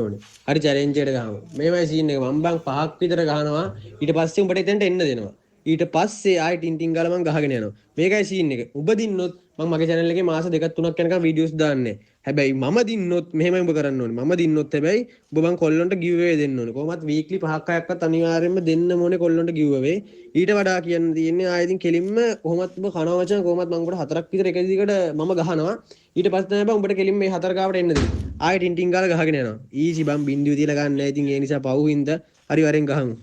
ඕනේ. හරි චැලෙන්ජ් එකට ගහමු. මේමයි සීන් එක. මම බං 5ක් විතර ගහනවා. ඊට පස්සේ උඹට එතෙන්ට එන්න දෙනවා. ඊට පස්සේ ආයෙ ටින් ටින් ගාලා මම ගහගෙන යනවා. මේකයි සීන් එක. උඹ දින්නොත් මම මගේ channel එකේ මාස 2ක් 3ක් යනකම් වීඩියෝස් දාන්නේ. හැබැයි මම දින්නොත් මෙහෙමයි උඹ කරන්න ඕනේ. මම දින්නොත් හැබැයි උඹ බං කොල්ලොන්ට give away දෙන්න ඕනේ. කොහොමත් weekly 5ක් 6ක්වත් අනිවාර්යයෙන්ම දෙන්න ඕනේ කොල්ලොන්ට give away. ඊට වඩා කියන්න තියෙන්නේ ආයෙ ඉතින් කෙලින්ම කොහොමත් උඹ කනවා මචං කොහොමත් මම උඹට 4ක් විතර එක දිගට මම ගහනවා. ඊට පස්සේ තමයි බං උඹට කෙලින්ම මේ 4 ගාවට එන්න දෙන්නේ. ආයෙ ටින් ටින් ගාලා ගහගෙන යනවා. ඊසි බං බින්දුව තියලා ගන්න නැහැ. ඉතින් ඒ නිසා පව් හින්දා හරි වරෙන් ගහමු.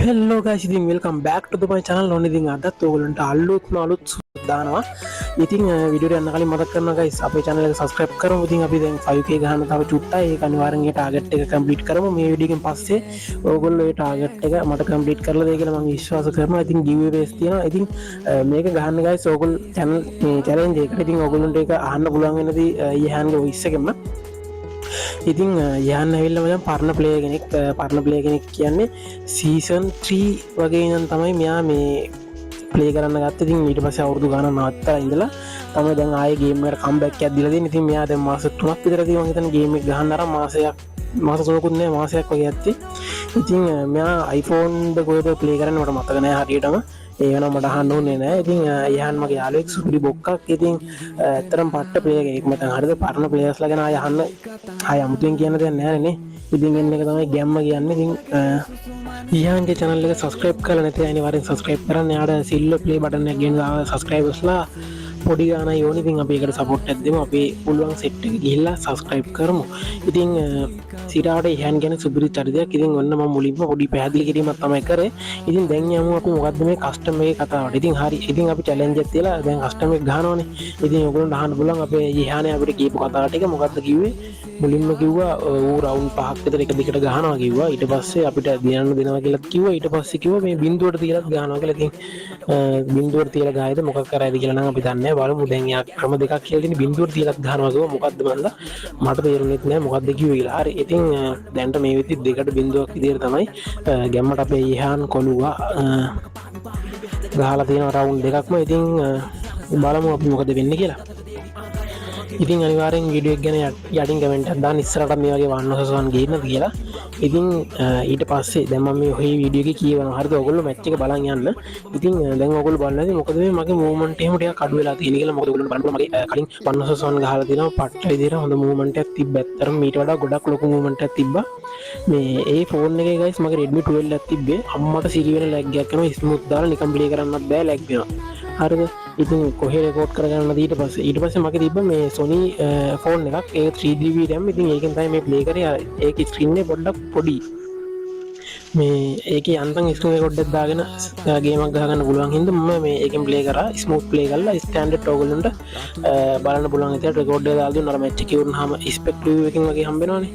Hello guys, ඉතින් welcome back to my channel. ඕනේ ඉතින් අදත් ඔයගොල්ලන්ට අලුත්ම අලුත් දානවා. ඉතින් වීඩියෝ එක යන්න කලින් මතක් කරනවා guys අපේ channel එක subscribe කරමු. ඉතින් අපි දැන් 5k ගහන්න තව චුට්ටයි. ඒක අනිවාර්යෙන් ඒ target එක complete කරමු. මේ වීඩියෝ එකෙන් පස්සේ ඔයගොල්ලෝ ඒ target එක මට complete කරලා දෙයි කියලා මම විශ්වාස කරනවා. ඉතින් giveaways තියෙනවා. ඉතින් මේක ගහන්න guys ඔයගොල්ලෝ channel මේ challenge එකට ඉතින් ඔයගොල්ලන්ට ඒක අහන්න පුළුවන් වෙනදී යහන්ගේ voice එකෙන්ම ඉතින් යන්න ඇවිල්ලා මචං පරණ ප්ලේයර් කෙනෙක් කියන්නේ සීසන් 3 වගේ ඉඳන් තමයි මෙයා මේ ප්ලේ කරන්න ගත්තේ. ඉතින් ඊට පස්සේ අවුරුදු ගානක් නවත්තලා ඉඳලා තමයි දැන් ආයේ ගේම් එකට කම්බැක් එකක් දීලා දෙන්නේ. ඉතින් මෙයා දැන් මාස 3ක් විතරදී මම හිතන්නේ ගේම් එක ගහන්න අරන් මාස 3කුත් නෑ මාසයක් වගේ ඇත්තේ. ඉතින් මෙයා iPhone එක කොහෙද ප්ලේ කරන්නේ මට මතක නෑ හරියටම. ඒ වෙනවා මට අහන්න ඕනේ නෑ. ඉතින් යහන් මගේ යාළුවෙක් සුපිරි බොක්කක්. ඉතින් ඇත්තටම පට්ට ප්ලේයර් කෙනෙක් මතන් හරිද පරණ ප්ලේයර්ස්ලා ගැන ආය අහන්න ආය අමුතුවෙන් කියන්න දෙයක් නෑනේ නේ. ඉතින් එන්න එක තමයි ගැම්ම කියන්නේ. ඉතින් යහන්ගේ channel එක subscribe කරලා නැති අය අනිවාර්යෙන් subscribe කරන්න. යාට සිල්වර් play button එක ගෙන දාලා subscribersලා පොඩි ගානයි ඕනේ. ඉතින් අපි ඒකට support එකක් දෙමු. අපි පුළුවන් set එක ගිහිල්ලා subscribe කරමු. ඉතින් සිරාට යහන් ගැන සුපිරි චරිතයක්. ඉතින් ඔන්න මම මුලින්ම පොඩි පැහැදිලි කිරීමක් තමයි කරේ. ඉතින් දැන් යමු අපි මොකද්ද මේ custom එකේ කතාවට. ඉතින් හරි. ඉතින් අපි challenge එකක් තියලා දැන් custom එක ගහනවානේ. ඉතින් ඔයගොල්ලන්ට අහන්න පුළුවන් අපේ යහනේ අපිට කියපු කතාව ටික මොකද්ද කිව්වේ. මුලින්ම කිව්වා ඌ රවුන්ඩ් 5ක් විතර එක දිගට ගහනවා කිව්වා. ඊට පස්සේ අපිට දිනන්න දෙනවා කියලා කිව්වා. ඊට පස්සේ කිව්වා මේ බිඳුවට තියලාත් ගහනවා කියලා. ඉතින් බිඳුවට තියලා ගහයිද මොකක් කරයිද කියලා නම් අපි දන්නේ නැහැ. බලමු දැන් යා ක්‍රම දෙකක් කියලා තියෙන බිඳුවට තියලාත් ගහනවා කිව්වා. මොකද්ද මන්ද මට තේරුණෙත් නැහැ මොකද්ද කිව්වේ කියලා. හරි. ඉතින් දැන්ට මේ වෙද්දි දෙකට බිඳුවක් විදියට තමයි ගැම්මට අපේ යහන් කොළුවා ගහලා තියෙන රවුන්ඩ් දෙකක්ම. ඉතින් බලමු අපි මොකද වෙන්නේ කියලා. ඉතින් අනිවාර්යෙන් වීඩියෝ එක ගැන යටින් කමෙන්ට් එකක් දාන්න ඉස්සරහට මේ වගේ වන්නසසවන් ගේන්නද කියලා. ඉතින් ඊට පස්සේ දැන් මම මේ ඔහේ වීඩියෝ එකේ කියවනවා. හරිද? ඔයගොල්ලෝ මැච් එක බලන් යන්න. ඉතින් දැන් ඔයගොල්ලෝ බලන්නේ මොකද මේ මගේ මූවමන්ට් එහෙම ටිකක් අඩු වෙලා තියෙන කියලා. මොකද ඔයගොල්ලෝ බලන්න මගේ කලින් වන්නසසවන් ගහලා තියෙනවා. පට්ට විදියට හොඳ මූවමන්ට් එකක් තිබ්බා. ඇත්තටම මීට වඩා ගොඩක් ලොකු මූවමන්ට් එකක් තිබ්බා. මේ ඒ ෆෝන් එකේ guys මගේ Redmi 12 එකක් තිබ්බේ. අම්මට සිරි වෙන ලැග් එකක් කරනවා. ස්මූත් දාලා නිකන් ප්ලේ කරන්නත් බෑ ලැග් වෙනවා. හරිද? ඉතින් කොහේ රෙකෝඩ් කරගන්නද ඊට පස්සේ මගේ තිබ්බ මේ Sony ෆෝන් එකක්. ඒක 3GB RAM. ඉතින් ඒකෙන් තමයි මේ ප්ලේ කරේ. ඒකේ ස්ක්‍රීන් එක පොඩ්ඩක් පොඩි. මේ ඒකේ අන්තම් ස්ක්‍රීන් රෙකෝඩ් එකක් දාගෙන ගේමක් ගහගන්න පුළුවන් හින්දා මම මේ ඒකෙන් ප්ලේ කරා. ස්මූත් ප්ලේ කරලා ස්ටෑන්ඩඩ් ඔයගොල්ලන්ට බලන්න පුළුවන් විදිහට රෙකෝඩ් එක දාලා දුන්නා. මැච් එකේ වුණාම ස්පෙක් රිවිව් එකකින් වගේ හම්බෙනවනේ.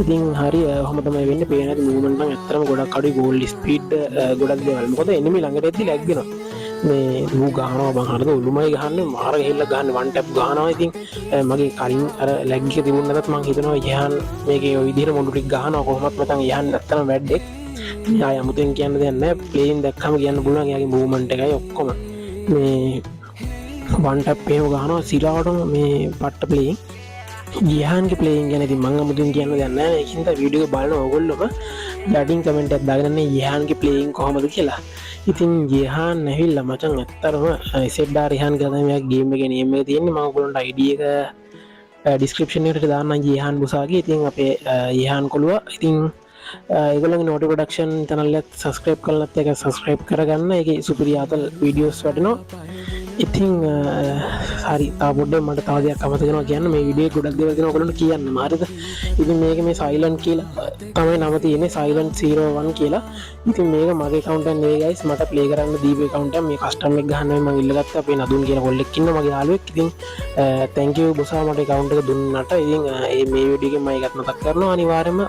ඉතින් හරි ඔහොම තමයි වෙන්නේ. පේන හැටි මූවමන්ට් නම් ඇත්තටම ගොඩක් අඩුයි. ගෝල් ස්පීඩ් ගොඩක් දේවල්. මොකද එනිමි ළඟට එද්දි ලැග් වෙනවා. මේ ඌ ගහනවා බං හරිද ඔළුමයි ගහන්නේ මාර ගිහිල්ලා ගහන්නේ වන් ටැප් ගහනවා. ඉතින් මගේ කලින් අර ලැග් එක තිබුණ නැතත් මං හිතනවා යහන් මේකේ ඔය විදිහට මොඩු ටික ගහනවා කොහොමත් නැත්නම් යහන් නැත්තම් වැඩෙක්. ආය අමුතෙන් කියන්න දෙයක් නැහැ. ප්ලේන් දැක්කම කියන්න පුළුවන් එයාගේ මූවමන්ට් එකයි ඔක්කොම මේ වන් ටැප් එහෙම ගහනවා සිරාවටම මේ පට්ට ප්ලේන්. යහන්ගේ ප්ලේයින් ගැන ඉතින් මම අමුතුවෙන් කියන්න දෙයක් නැහැ. ඒකින්ද වීඩියෝ එක බලන ඕගොල්ලෝම යටින් කමෙන්ට් එකක් දාගෙන ඉන්න යහන්ගේ ප්ලේයින් කොහොමද කියලා. ඉතින් යහන් ඇවිල්ලා මචං ඇත්තටම SDR යහන් කියලා තමයි මේ ගේම් එකේ නේම් එක තියෙන්නේ. මම ඔයගොල්ලන්ට ID එක ඩිස්ක්‍රිප්ෂන් එකට දාන්නම් යහන් බුසාගේ. ඉතින් අපේ යහන් කොළුවා ඉතින් ඒගොල්ලන්ගේ නෝටි ප්‍රොඩක්ෂන් channel එක subscribe කරලත් ඒක subscribe කරගන්න. ඒකේ සුපිරි ආතල් වීඩියෝස් වටිනවා. ඉතින් හරි තාපොඩ්ඩ මට තව දෙයක් අමතක වෙනවා කියන්න. මේ වීඩියෝ එක ගොඩක් දේවල් තියෙනවා ඔයගොල්ලන්ට කියන්න. හරිද? ඉතින් මේක මේ silent කියලා තමයි නම තියෙන්නේ. silent 01 කියලා. ඉතින් මේක මගේ account එක නෙවෙයි guys. මට play කරන්න දීපු account එක. මේ custom එක ගහන්න මම ඉල්ලගත්තා. අපේ නදුන් කියලා කොල්ලෙක් ඉන්නවා මගේ යාළුවෙක්. ඉතින් thank you බොසා මට account එක දුන්නාට. ඉතින් මේ වීඩියෝ එකෙන් මම ඒකත් මතක් කරනවා අනිවාර්යයෙන්ම.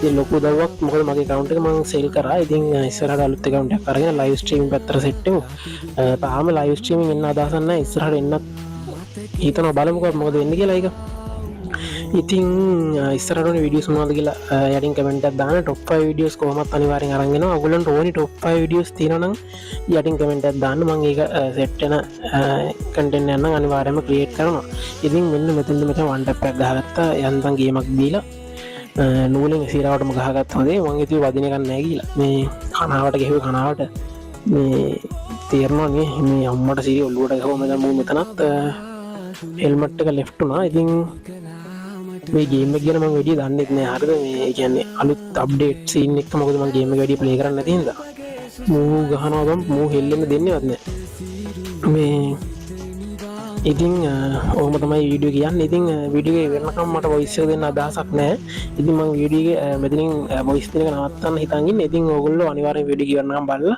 ඉතින් ලොකු දවවක් මොකද මගේ account එක මම sell කරා. ඉතින් ඉස්සරහට අලුත් account එකක් අරගෙන live streaming පැත්තට set වෙමු. තාම live streaming එන්න අදහසක් නැහැ. ඉස්සරහට එන්නත් හිතනවා බලමුකෝ මොකද වෙන්නේ කියලා ඒක. ඉතින් ඉස්සරට විඩියස් මොනවද කියලා යටින් කමෙන්ට් එකක් දාන්න ටොප් 5 වීඩියෝස් කොහොමත් අනිවාර්යෙන් අරන් එනවා. ඔයගොල්ලන්ට ඕනි ටොප් 5 වීඩියෝස් තියෙනවා නම් යටින් කමෙන්ට් එකක් දාන්න. මම ඒක සෙට් වෙන කන්ටෙන්ට් එකක් නම් අනිවාර්යයෙන්ම ක්‍රියේට් කරනවා. ඉතින් මෙන්න මෙතෙන්ද මෙතන වන් ටැප් එකක් ගහගත්තා. යන්තම් ගේමක් දීලා නූලෙන් සිරාවටම ගහගත්තා. මම ඉතින් වදින එකක් නැහැ කියලා. මේ කනාවට ගැහුවේ කනාවට මේ තේරෙනවා මේ අම්මට සිරි ඔල්ලුවට ගහුවම දැන් මම මෙතනත් හෙල්මට් එක ලෙෆ්ට් වුණා. ඉතින් මේ ගේම් එක ගැන මම වැඩි දන්නෙත් නෑ. හරිද? මේ කියන්නේ අලුත් අප්ඩේට් සීන් එක මොකද මම ගේම් එක වැඩි ප්ලේ කරන්නේ නැති හින්දා මූ ගහනවා බම් මූ හෙල්ලෙන්න දෙන්නේවත් නෑ. මේ ඉතින් ඔහොම තමයි වීඩියෝ කියන්නේ. ඉතින් වීඩියෝ එක වෙනකම් මට වොයිස් එක දෙන්න අදහසක් නෑ. ඉතින් මම වීඩියෝ එක මෙතනින් වොයිස් දෙන එක නවත්තන්න හිතන් ඉන්නේ. ඉතින් ඕගොල්ලෝ අනිවාර්යෙන් වීඩියෝ එක වෙනකම් බලලා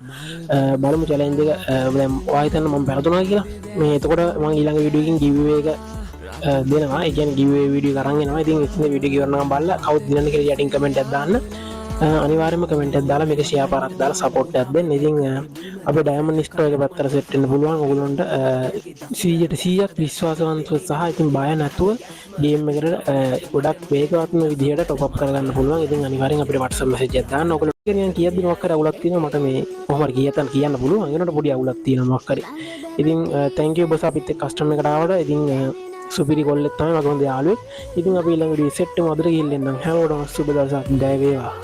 බලමු චැලෙන්ජ් එක. දැන් ඔයා හිතන්න මම පෙරතුනා කියලා. මේ එතකොට මම ඊළඟ වීඩියෝ එකකින් ගිව්වේ එක දෙනවා. ඒ කියන්නේ ගිව්වේ වීඩියෝ කරන් එනවා. ඉතින් ඉතින් වීඩියෝ ඉවරනකම් බලලා කවුද දිනන්නේ කියලා යටින් කමෙන්ට් එකක් දාන්න. අනිවාර්යයෙන්ම කමෙන්ට් එකක් දාලා මේක ෂෙයා පාරක් දාලා සපෝට් එකක් දෙන්න. ඉතින් අපේ ඩයමන්ඩ් ස්ටෝර් එක පැත්තට සෙට් වෙන්න පුළුවන්. ඔයගොල්ලන්ට 100% විශ්වාසවන්තව සහ ඉතින් බය නැතුව ගේම් එකට ගොඩක් වේගවත්ම විදිහට টොප් අප් කරගන්න පුළුවන්. ඉතින් අනිවාර්යෙන් අපිට WhatsApp message එකක් දාන්න. ඔයගොල්ලෝ කියන්නේ කීයක් දිනක් කර අවුලක් තියෙනවා මට මේ කොහොම හරි කීයක්ද කියන්න පුළුවන්. ඒනට පොඩි අවුලක් තියෙනවා මොකක් හරි. ඉතින් thank you බස් අපිත් එක්ක කස්ටම් එකට ආවට. ඉතින් සුපිරි කොල්ලෙක් තමයි මගේ හොඳ යාළුවෙක්. ඉතින් අපි ඊළඟ වීඩියෝ සෙට් එක මදර ගිහින් එන්නම්. හැමෝටම සුබ දවසක්. ජය වේවා.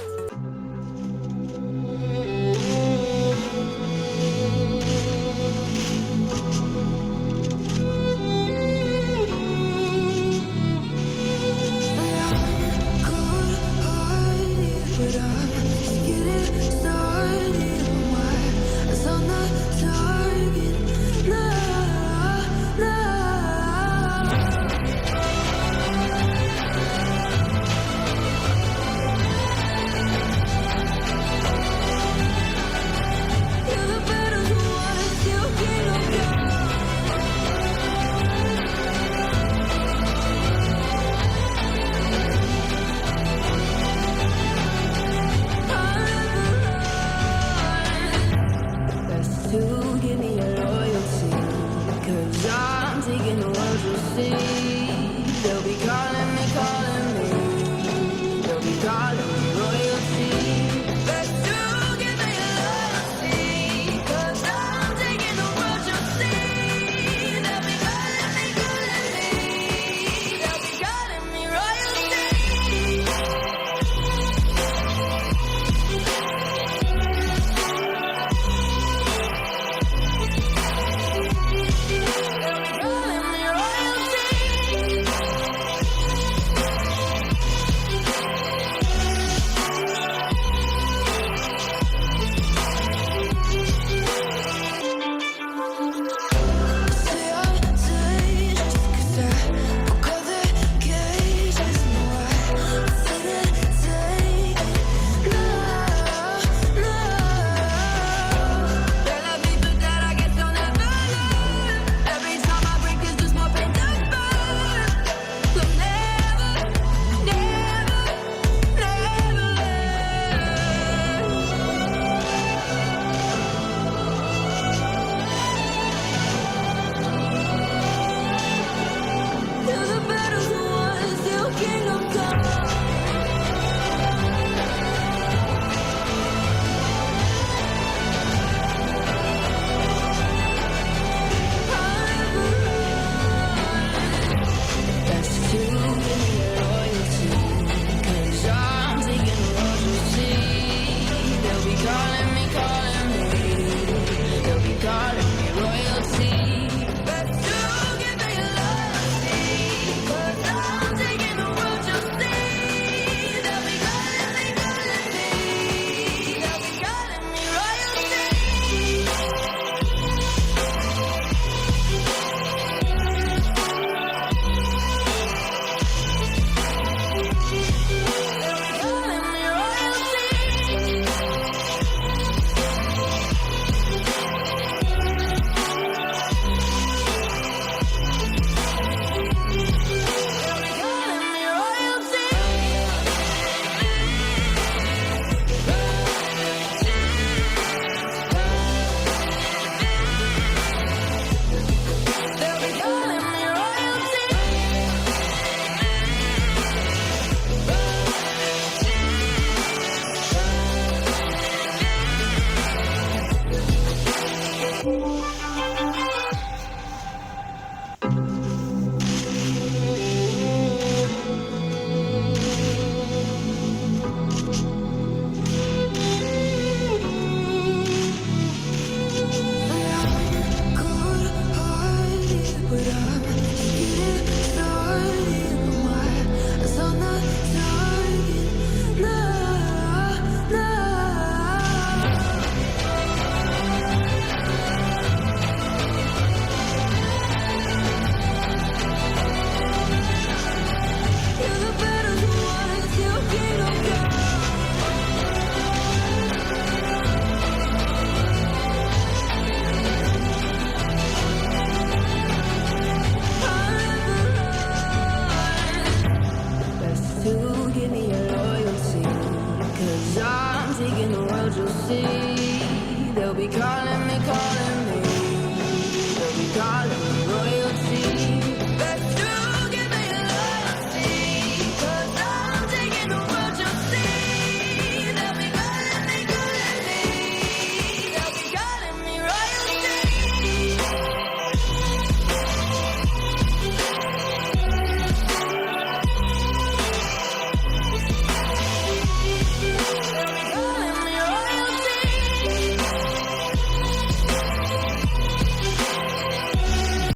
Fly